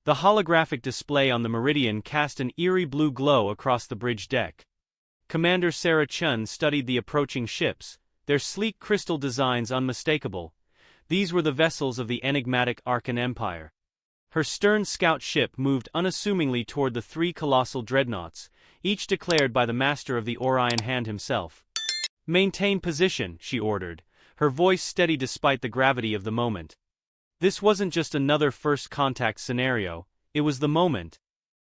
The holographic display on the Meridian cast an eerie blue glow across the bridge deck. Commander Sarah Chun studied the approaching ships, their sleek crystal designs unmistakable. These were the vessels of the enigmatic Arkan Empire. Her stern scout ship moved unassumingly toward the three colossal dreadnoughts, each declared by the master of the Orion Hand himself. "Maintain position," she ordered, her voice steady despite the gravity of the moment. This wasn't just another first contact scenario, it was the moment.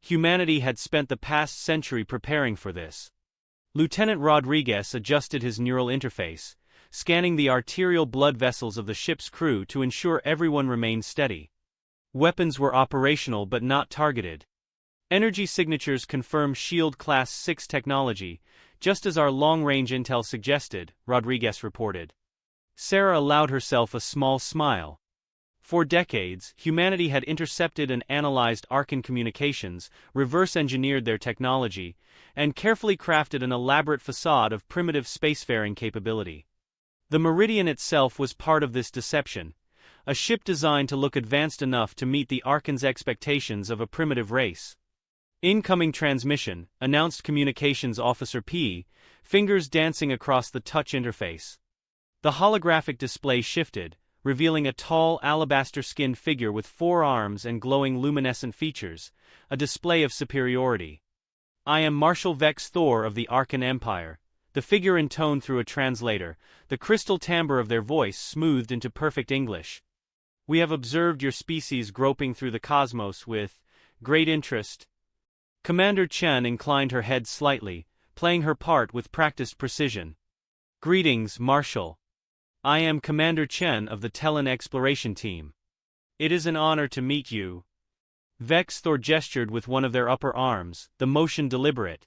Humanity had spent the past century preparing for this. Lieutenant Rodriguez adjusted his neural interface, scanning the arterial blood vessels of the ship's crew to ensure everyone remained steady. Weapons were operational but not targeted. Energy signatures confirmed Shield Class 6 technology, just as our long-range intel suggested, Rodriguez reported. Sarah allowed herself a small smile. For decades, humanity had intercepted and analyzed Arkan communications, reverse-engineered their technology, and carefully crafted an elaborate facade of primitive spacefaring capability. The Meridian itself was part of this deception, a ship designed to look advanced enough to meet the Arkan's expectations of a primitive race. "Incoming transmission," announced Communications Officer P, fingers dancing across the touch interface. The holographic display shifted, revealing a tall, alabaster-skinned figure with 4 arms and glowing luminescent features, a display of superiority. "I am Marshal Vex Thor of the Arkan Empire," the figure intoned through a translator, the crystal timbre of their voice smoothed into perfect English. "We have observed your species groping through the cosmos with great interest." Commander Chen inclined her head slightly, playing her part with practiced precision. "Greetings, Marshal. I am Commander Chen of the Tellan Exploration Team. It is an honor to meet you." Vex Thor gestured with one of their upper arms, the motion deliberate.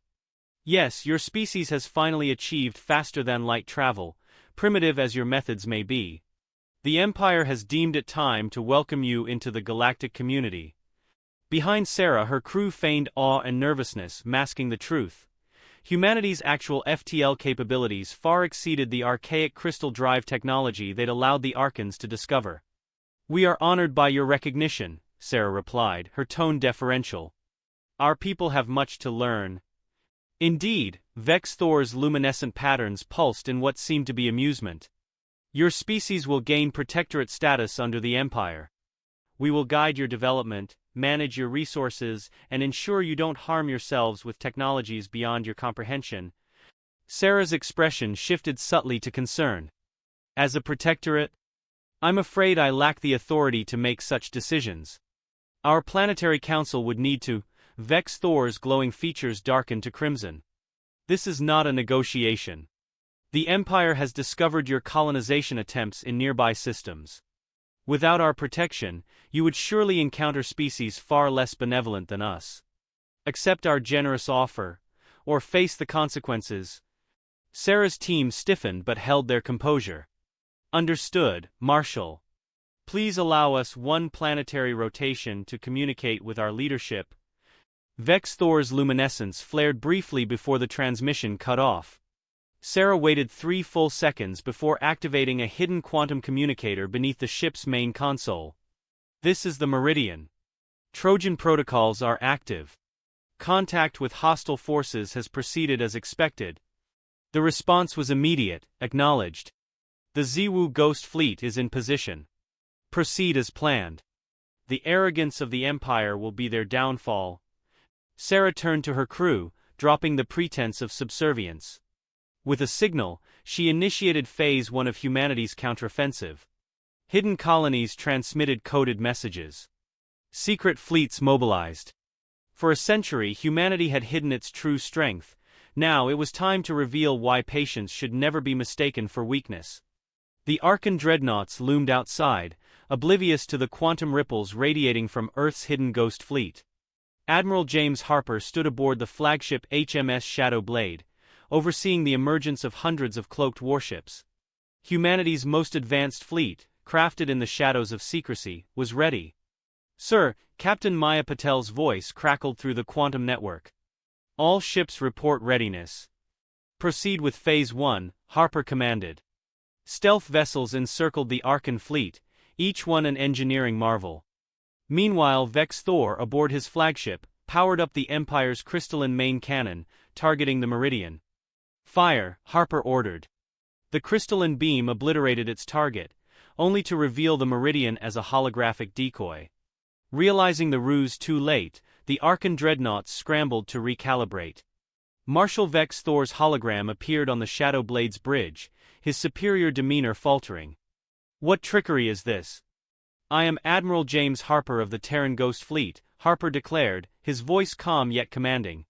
"Yes, your species has finally achieved faster-than-light travel, primitive as your methods may be. The Empire has deemed it time to welcome you into the galactic community." Behind Sarah, her crew feigned awe and nervousness, masking the truth. Humanity's actual FTL capabilities far exceeded the archaic crystal drive technology they'd allowed the Arkans to discover. "We are honored by your recognition," Sarah replied, her tone deferential. "Our people have much to learn." Indeed, Vex Thor's luminescent patterns pulsed in what seemed to be amusement. "Your species will gain protectorate status under the Empire. We will guide your development, manage your resources, and ensure you don't harm yourselves with technologies beyond your comprehension." Sarah's expression shifted subtly to concern. "As a protectorate? I'm afraid I lack the authority to make such decisions. Our planetary council would need to." Vex Thor's glowing features darkened to crimson. "This is not a negotiation. The Empire has discovered your colonization attempts in nearby systems. Without our protection, you would surely encounter species far less benevolent than us. Accept our generous offer, or face the consequences." Sarah's team stiffened but held their composure. "Understood, Marshal. Please allow us one planetary rotation to communicate with our leadership." Vex Thor's luminescence flared briefly before the transmission cut off. Sarah waited 3 full seconds before activating a hidden quantum communicator beneath the ship's main console. "This is the Meridian. Trojan protocols are active. Contact with hostile forces has proceeded as expected." The response was immediate, acknowledged. "The Ziwu Ghost Fleet is in position. Proceed as planned. The arrogance of the Empire will be their downfall." Sarah turned to her crew, dropping the pretense of subservience. With a signal, she initiated Phase 1 of humanity's counteroffensive. Hidden colonies transmitted coded messages. Secret fleets mobilized. For a century, humanity had hidden its true strength. Now it was time to reveal why patience should never be mistaken for weakness. The Arkan dreadnoughts loomed outside, oblivious to the quantum ripples radiating from Earth's hidden ghost fleet. Admiral James Harper stood aboard the flagship HMS Shadow Blade, overseeing the emergence of hundreds of cloaked warships. Humanity's most advanced fleet, crafted in the shadows of secrecy, was ready. "Sir," Captain Maya Patel's voice crackled through the quantum network. "All ships report readiness. Proceed with Phase 1, Harper commanded." Stealth vessels encircled the Arkan fleet, each one an engineering marvel. Meanwhile, Vex Thor aboard his flagship powered up the Empire's crystalline main cannon, targeting the Meridian. "Fire," Harper ordered. The crystalline beam obliterated its target, only to reveal the Meridian as a holographic decoy. Realizing the ruse too late, the Arkan dreadnoughts scrambled to recalibrate. Marshal Vex Thor's hologram appeared on the Shadow Blade's bridge, his superior demeanor faltering. "What trickery is this?" "I am Admiral James Harper of the Terran Ghost Fleet," Harper declared, his voice calm yet commanding.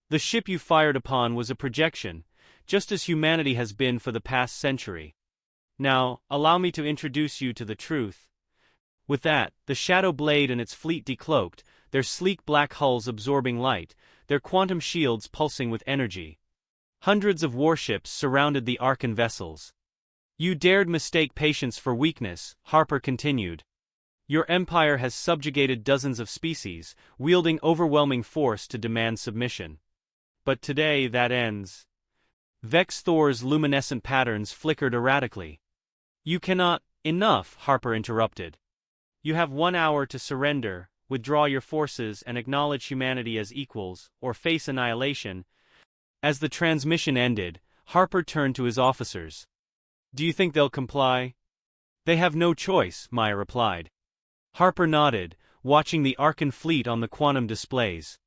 "The ship you fired upon was a projection, just as humanity has been for the past century. Now, allow me to introduce you to the truth." With that, the Shadow Blade and its fleet decloaked, their sleek black hulls absorbing light, their quantum shields pulsing with energy. Hundreds of warships surrounded the Arkan vessels. "You dared mistake patience for weakness," Harper continued. "Your empire has subjugated dozens of species, wielding overwhelming force to demand submission. But today that ends." Vex Thor's luminescent patterns flickered erratically. "You cannot—" "Enough," Harper interrupted. "You have 1 hour to surrender, withdraw your forces and acknowledge humanity as equals, or face annihilation." As the transmission ended, Harper turned to his officers. "Do you think they'll comply?" "They have no choice," Maya replied. Harper nodded, watching the Arkan fleet on the quantum displays.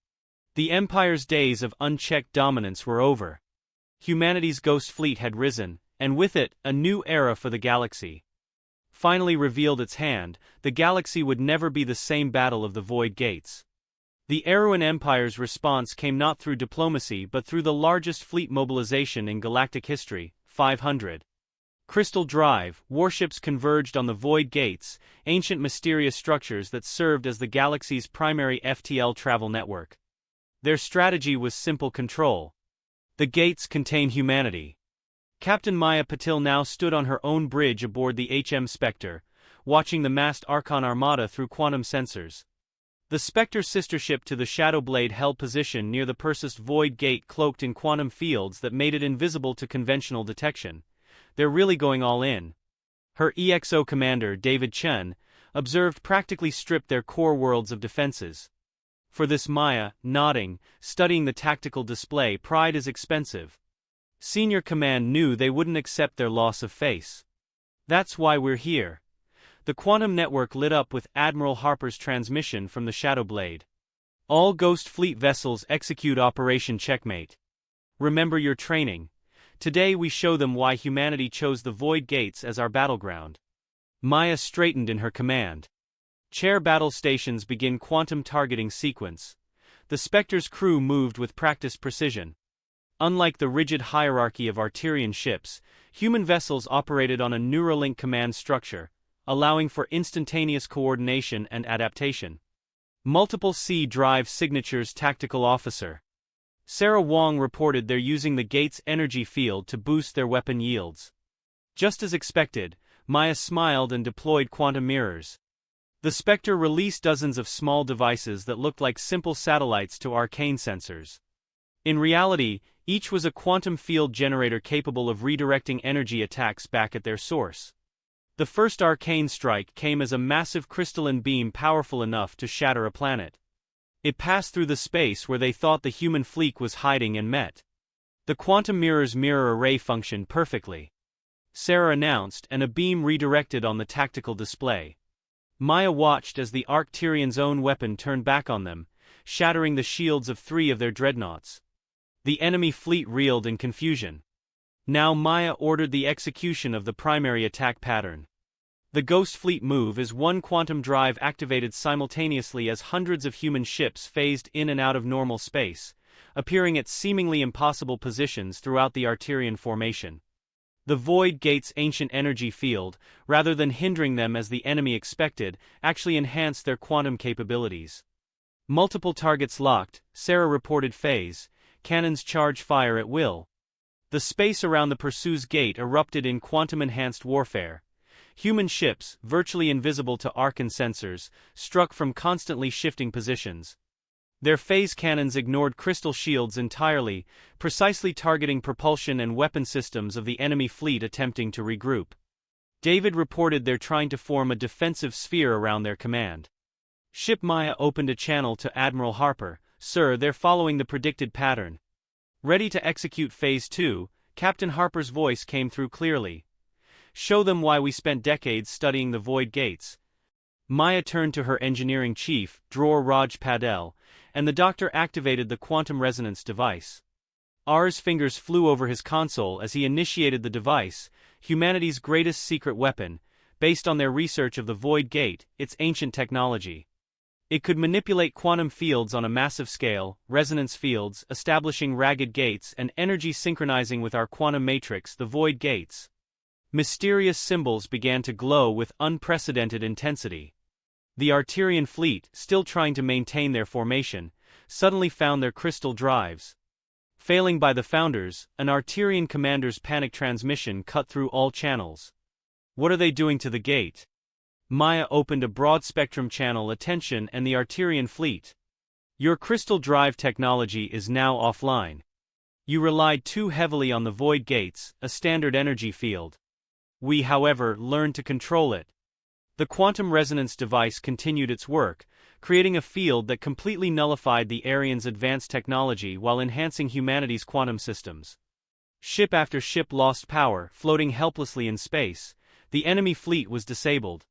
The Empire's days of unchecked dominance were over. Humanity's ghost fleet had risen, and with it, a new era for the galaxy. Finally revealed its hand, the galaxy would never be the same. Battle of the Void Gates. The Erewhon Empire's response came not through diplomacy but through the largest fleet mobilization in galactic history, 500. Crystal Drive, warships converged on the Void Gates, ancient mysterious structures that served as the galaxy's primary FTL travel network. Their strategy was simple: control. The gates contain humanity. Captain Maya Patil now stood on her own bridge aboard the HM Spectre, watching the massed Archon armada through quantum sensors. The Spectre's sister ship to the Shadow Blade held position near the Persist Void Gate, cloaked in quantum fields that made it invisible to conventional detection. "They're really going all in." Her EXO commander, David Chen, observed, practically stripped their core worlds of defenses. For this Maya, nodding, studying the tactical display. "Pride is expensive. Senior command knew they wouldn't accept their loss of face. That's why we're here." The quantum network lit up with Admiral Harper's transmission from the Shadow Blade. "All Ghost Fleet vessels execute Operation Checkmate. Remember your training. Today we show them why humanity chose the Void Gates as our battleground." Maya straightened in her command chair. "Battle stations begin quantum targeting sequence." The Spectre's crew moved with practiced precision. Unlike the rigid hierarchy of Arterian ships, human vessels operated on a Neuralink command structure, allowing for instantaneous coordination and adaptation. Multiple C drive signatures. Tactical Officer Sarah Wong reported they're using the gate's energy field to boost their weapon yields. Just as expected, Maya smiled and deployed quantum mirrors. The Spectre released dozens of small devices that looked like simple satellites to arcane sensors. In reality, each was a quantum field generator capable of redirecting energy attacks back at their source. The first arcane strike came as a massive crystalline beam powerful enough to shatter a planet. It passed through the space where they thought the human fleet was hiding and met. The quantum mirror's mirror array functioned perfectly, Sarah announced, and a beam redirected on the tactical display. Maya watched as the Arcturians' own weapon turned back on them, shattering the shields of 3 of their dreadnoughts. The enemy fleet reeled in confusion. Now Maya ordered the execution of the primary attack pattern. The Ghost Fleet move is one quantum drive activated simultaneously as hundreds of human ships phased in and out of normal space, appearing at seemingly impossible positions throughout the Arterian formation. The Void Gate's ancient energy field, rather than hindering them as the enemy expected, actually enhanced their quantum capabilities. Multiple targets locked, Sarah reported. Phase cannons charge fire at will. The space around the Pursue's gate erupted in quantum-enhanced warfare. Human ships, virtually invisible to Arkan sensors, struck from constantly shifting positions. Their phase cannons ignored crystal shields entirely, precisely targeting propulsion and weapon systems of the enemy fleet attempting to regroup. David reported they're trying to form a defensive sphere around their command. Ship Maya opened a channel to Admiral Harper. "Sir, they're following the predicted pattern." Ready to execute Phase 2, Captain Harper's voice came through clearly. "Show them why we spent decades studying the void gates." Maya turned to her engineering chief, Dror Raj Padel, and the doctor activated the quantum resonance device. R's fingers flew over his console as he initiated the device, humanity's greatest secret weapon, based on their research of the void gate, its ancient technology. It could manipulate quantum fields on a massive scale, resonance fields, establishing ragged gates, and energy synchronizing with our quantum matrix, the void gates. Mysterious symbols began to glow with unprecedented intensity. The Arterian fleet, still trying to maintain their formation, suddenly found their crystal drives. Failing by the Founders, an Arterian commander's panic transmission cut through all channels. "What are they doing to the gate?" Maya opened a broad-spectrum channel. "Attention and the Arterian fleet. Your crystal drive technology is now offline. You relied too heavily on the void gates, a standard energy field. We, however, learned to control it." The quantum resonance device continued its work, creating a field that completely nullified the Aryans' advanced technology while enhancing humanity's quantum systems. Ship after ship lost power, floating helplessly in space. The enemy fleet was disabled.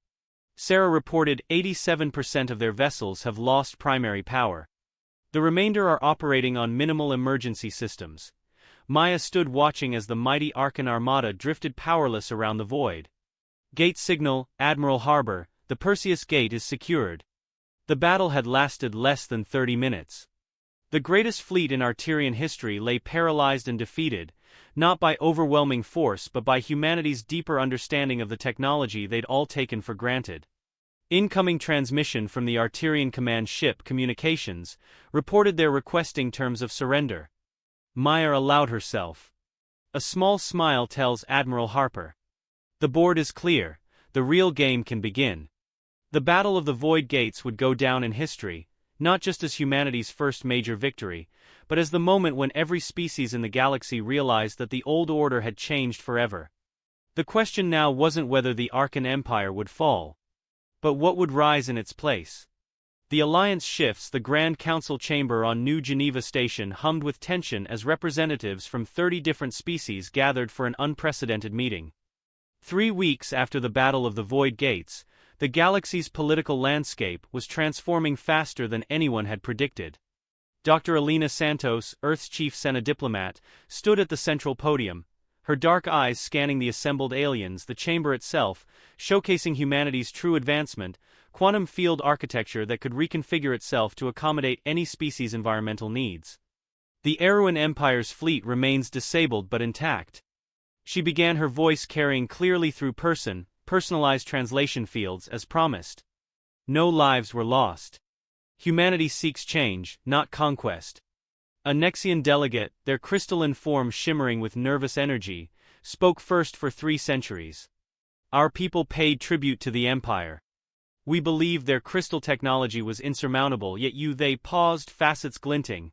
Sarah reported 87% of their vessels have lost primary power. The remainder are operating on minimal emergency systems. Maya stood watching as the mighty Arkan armada drifted powerless around the void. "Gate signal, Admiral Harbor, the Perseus Gate is secured." The battle had lasted less than 30 minutes. The greatest fleet in Arterian history lay paralyzed and defeated, not by overwhelming force but by humanity's deeper understanding of the technology they'd all taken for granted. Incoming transmission from the Arterian command ship Communications reported they're requesting terms of surrender. Maya allowed herself. A small smile tells Admiral Harper. "The board is clear, the real game can begin." The Battle of the Void Gates would go down in history, not just as humanity's first major victory, but as the moment when every species in the galaxy realized that the old order had changed forever. The question now wasn't whether the Arkan Empire would fall, but what would rise in its place. The Alliance shifts. The Grand Council chamber on New Geneva Station hummed with tension as representatives from 30 different species gathered for an unprecedented meeting. 3 weeks after the Battle of the Void Gates, the galaxy's political landscape was transforming faster than anyone had predicted. Dr. Alina Santos, Earth's chief Senate-diplomat, stood at the central podium, her dark eyes scanning the assembled aliens, the chamber itself, showcasing humanity's true advancement, quantum field architecture that could reconfigure itself to accommodate any species' environmental needs. The Erewhon Empire's fleet remains disabled but intact. She began, her voice carrying clearly through personalized translation fields as promised. No lives were lost. Humanity seeks change, not conquest. A Nexian delegate, their crystalline form shimmering with nervous energy, spoke first. "For 3 centuries. Our people paid tribute to the Empire. We believed their crystal technology was insurmountable, yet they paused, facets glinting.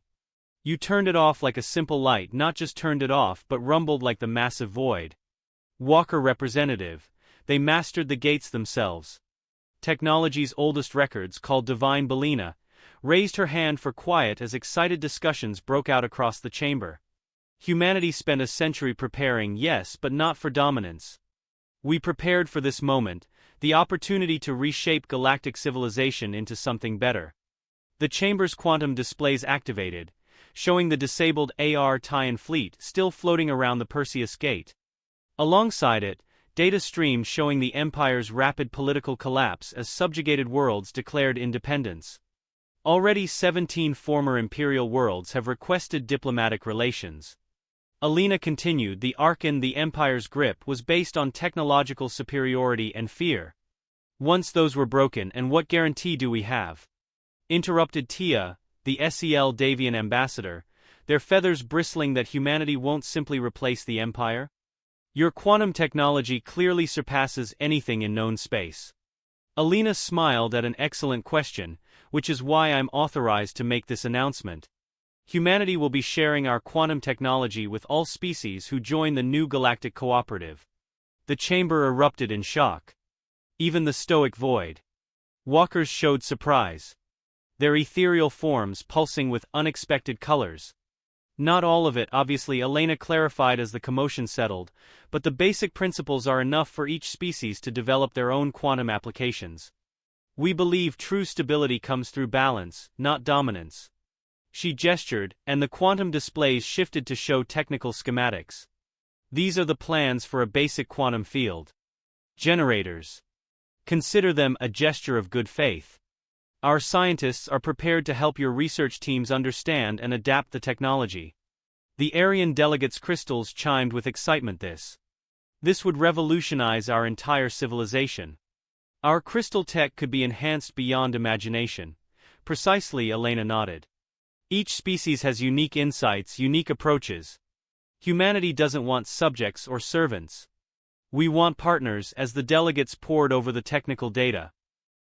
You turned it off like a simple light, not just turned it off but rumbled like the massive void. Walker representative, they mastered the gates themselves." Technology's oldest records, called Divine Belina, raised her hand for quiet as excited discussions broke out across the chamber. Humanity spent a century preparing, yes, but not for dominance. We prepared for this moment, the opportunity to reshape galactic civilization into something better. The chamber's quantum displays activated, showing the disabled Artian fleet still floating around the Perseus Gate. Alongside it, data streamed showing the Empire's rapid political collapse as subjugated worlds declared independence. Already 17 former Imperial worlds have requested diplomatic relations. Alina continued, "The Arkan, the Empire's grip, was based on technological superiority and fear. Once those were broken, and what guarantee do we have?" Interrupted Tia, the SEL Davian ambassador, their feathers bristling, "that humanity won't simply replace the Empire? Your quantum technology clearly surpasses anything in known space." Alina smiled at an excellent question, which is why I'm authorized to make this announcement. Humanity will be sharing our quantum technology with all species who join the new galactic cooperative. The chamber erupted in shock. Even the stoic void Walkers showed surprise. Their ethereal forms pulsing with unexpected colors. Not all of it, obviously, Elena clarified as the commotion settled, but the basic principles are enough for each species to develop their own quantum applications. We believe true stability comes through balance, not dominance. She gestured, and the quantum displays shifted to show technical schematics. These are the plans for a basic quantum field. Generators. Consider them a gesture of good faith. Our scientists are prepared to help your research teams understand and adapt the technology. The Aryan delegates' crystals chimed with excitement. This would revolutionize our entire civilization. Our crystal tech could be enhanced beyond imagination. Precisely, Elena nodded. Each species has unique insights, unique approaches. Humanity doesn't want subjects or servants. We want partners. As the delegates pored over the technical data,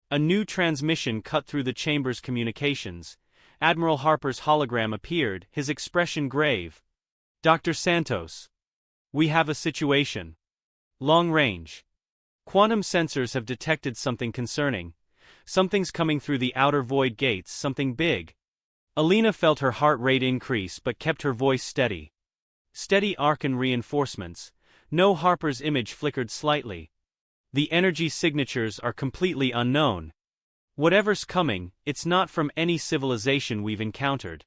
a new transmission cut through the chamber's communications. Admiral Harper's hologram appeared, his expression grave. Dr. Santos. We have a situation. Long range. Quantum sensors have detected something concerning. Something's coming through the outer void gates, something big. Elena felt her heart rate increase but kept her voice steady. Steady Arcan reinforcements. No, Harper's image flickered slightly. The energy signatures are completely unknown. Whatever's coming, it's not from any civilization we've encountered.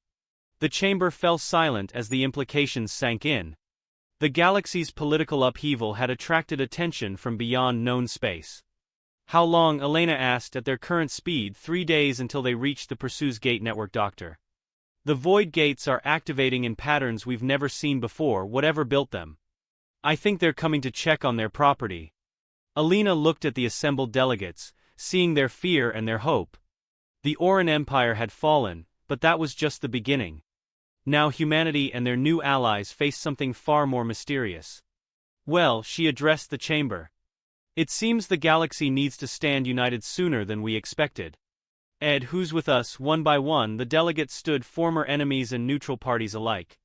The chamber fell silent as the implications sank in. The galaxy's political upheaval had attracted attention from beyond known space. How long? Elena asked. At their current speed, 3 days until they reached the Perseus Gate network. Doctor. The void gates are activating in patterns we've never seen before, whatever built them. I think they're coming to check on their property. Elena looked at the assembled delegates, seeing their fear and their hope. The Oran Empire had fallen, but that was just the beginning. Now humanity and their new allies faced something far more mysterious. Well, she addressed the chamber. It seems the galaxy needs to stand united sooner than we expected. Ed, who's with us? One by one, the delegates stood, former enemies and neutral parties alike.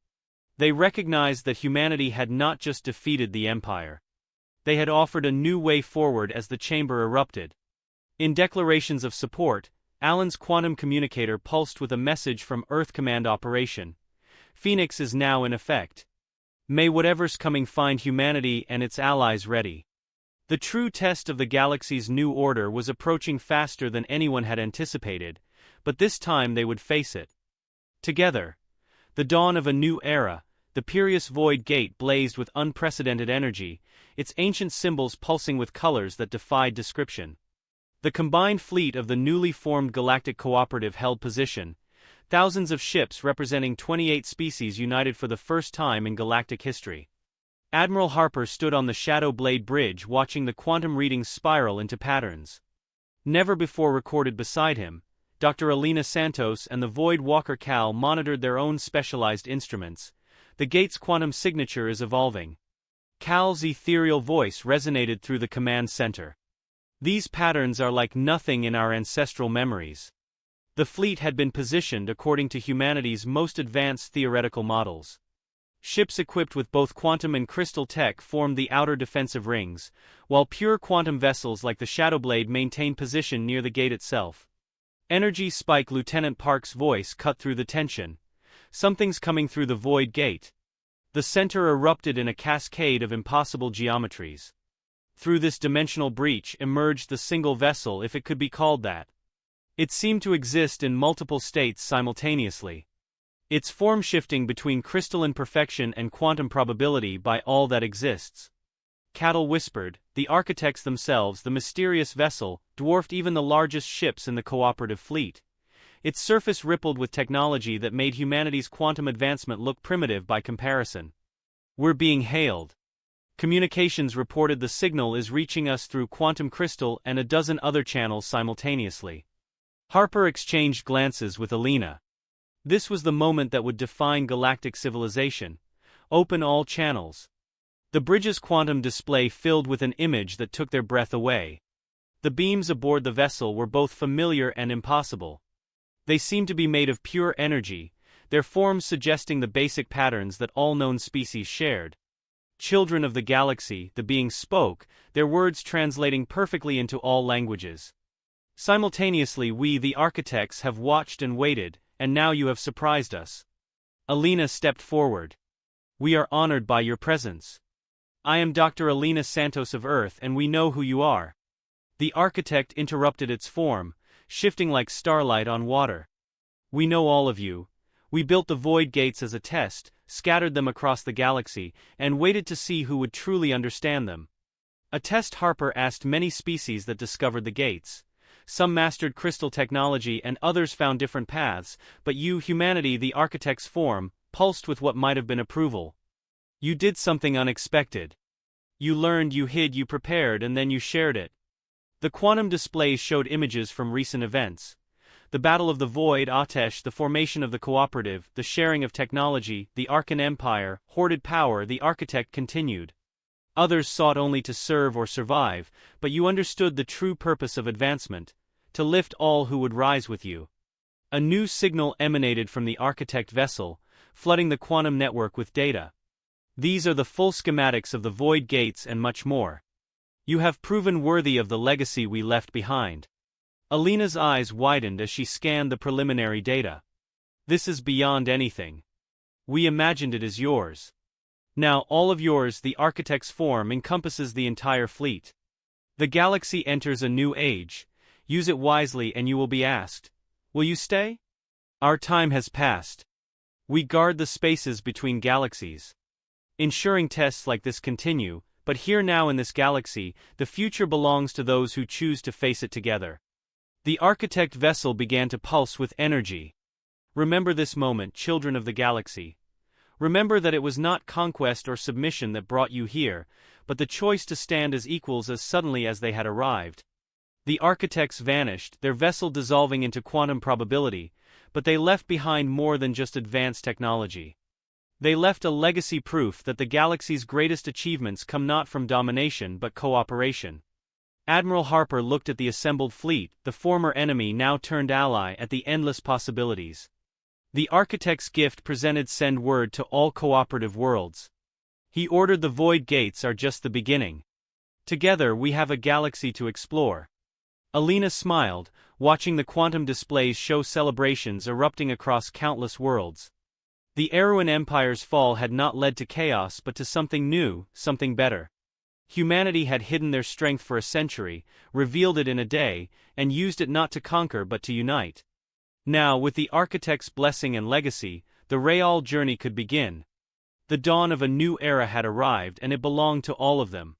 They recognized that humanity had not just defeated the Empire. They had offered a new way forward as the chamber erupted. In declarations of support, Alan's quantum communicator pulsed with a message from Earth Command Operation. Phoenix is now in effect. May whatever's coming find humanity and its allies ready. The true test of the galaxy's new order was approaching faster than anyone had anticipated, but this time they would face it. Together. The dawn of a new era, the Perseus Void Gate blazed with unprecedented energy, its ancient symbols pulsing with colors that defied description. The combined fleet of the newly formed Galactic Cooperative held position, thousands of ships representing 28 species united for the first time in galactic history. Admiral Harper stood on the Shadow Blade Bridge watching the quantum readings spiral into patterns never before recorded. Beside him, Dr. Elena Santos and the Void Walker Cal monitored their own specialized instruments. The gate's quantum signature is evolving. Cal's ethereal voice resonated through the command center. These patterns are like nothing in our ancestral memories. The fleet had been positioned according to humanity's most advanced theoretical models. Ships equipped with both quantum and crystal tech formed the outer defensive rings, while pure quantum vessels like the Shadowblade maintained position near the gate itself. Energy spike. Lieutenant Park's voice cut through the tension. Something's coming through the void gate. The center erupted in a cascade of impossible geometries. Through this dimensional breach emerged the single vessel, if it could be called that. It seemed to exist in multiple states simultaneously. Its form shifting between crystalline perfection and quantum probability by all that exists. Cattle whispered, the architects themselves, the mysterious vessel, dwarfed even the largest ships in the cooperative fleet. Its surface rippled with technology that made humanity's quantum advancement look primitive by comparison. We're being hailed. Communications reported the signal is reaching us through quantum crystal and a dozen other channels simultaneously. Harper exchanged glances with Elena. This was the moment that would define galactic civilization. Open all channels. The bridge's quantum display filled with an image that took their breath away. The beams aboard the vessel were both familiar and impossible. They seemed to be made of pure energy, their forms suggesting the basic patterns that all known species shared. Children of the galaxy, the beings spoke, their words translating perfectly into all languages. Simultaneously we, the architects, have watched and waited, and now you have surprised us. Alina stepped forward. We are honored by your presence. I am Dr. Alina Santos of Earth, and we know who you are. The architect interrupted its form, shifting like starlight on water. We know all of you. We built the void gates as a test, scattered them across the galaxy, and waited to see who would truly understand them. A test Harper asked many species that discovered the gates. Some mastered crystal technology and others found different paths, but you, humanity, the architect's form, pulsed with what might have been approval. You did something unexpected. You learned, you hid, you prepared, and then you shared it. The quantum displays showed images from recent events. The Battle of the Void, Atesh, the formation of the Cooperative, the sharing of technology, the Arkan Empire, hoarded power. The architect continued. Others sought only to serve or survive, but you understood the true purpose of advancement, to lift all who would rise with you. A new signal emanated from the architect vessel, flooding the quantum network with data. These are the full schematics of the void gates and much more. You have proven worthy of the legacy we left behind. Alina's eyes widened as she scanned the preliminary data. This is beyond anything. We imagined it as yours. Now all of yours. The architect's form encompasses the entire fleet. The galaxy enters a new age. Use it wisely and you will be asked, will you stay? Our time has passed. We guard the spaces between galaxies, ensuring tests like this continue, but here now in this galaxy, the future belongs to those who choose to face it together. The architect vessel began to pulse with energy. Remember this moment, children of the galaxy. Remember that it was not conquest or submission that brought you here, but the choice to stand as equals as suddenly as they had arrived. The architects vanished, their vessel dissolving into quantum probability, but they left behind more than just advanced technology. They left a legacy, proof that the galaxy's greatest achievements come not from domination but cooperation. Admiral Harper looked at the assembled fleet, the former enemy now turned ally, at the endless possibilities. The architect's gift presented send word to all cooperative worlds. He ordered the void gates are just the beginning. Together we have a galaxy to explore. Alina smiled, watching the quantum displays show celebrations erupting across countless worlds. The Erewhon Empire's fall had not led to chaos but to something new, something better. Humanity had hidden their strength for a century, revealed it in a day, and used it not to conquer but to unite. Now, with the architect's blessing and legacy, the real journey could begin. The dawn of a new era had arrived and it belonged to all of them.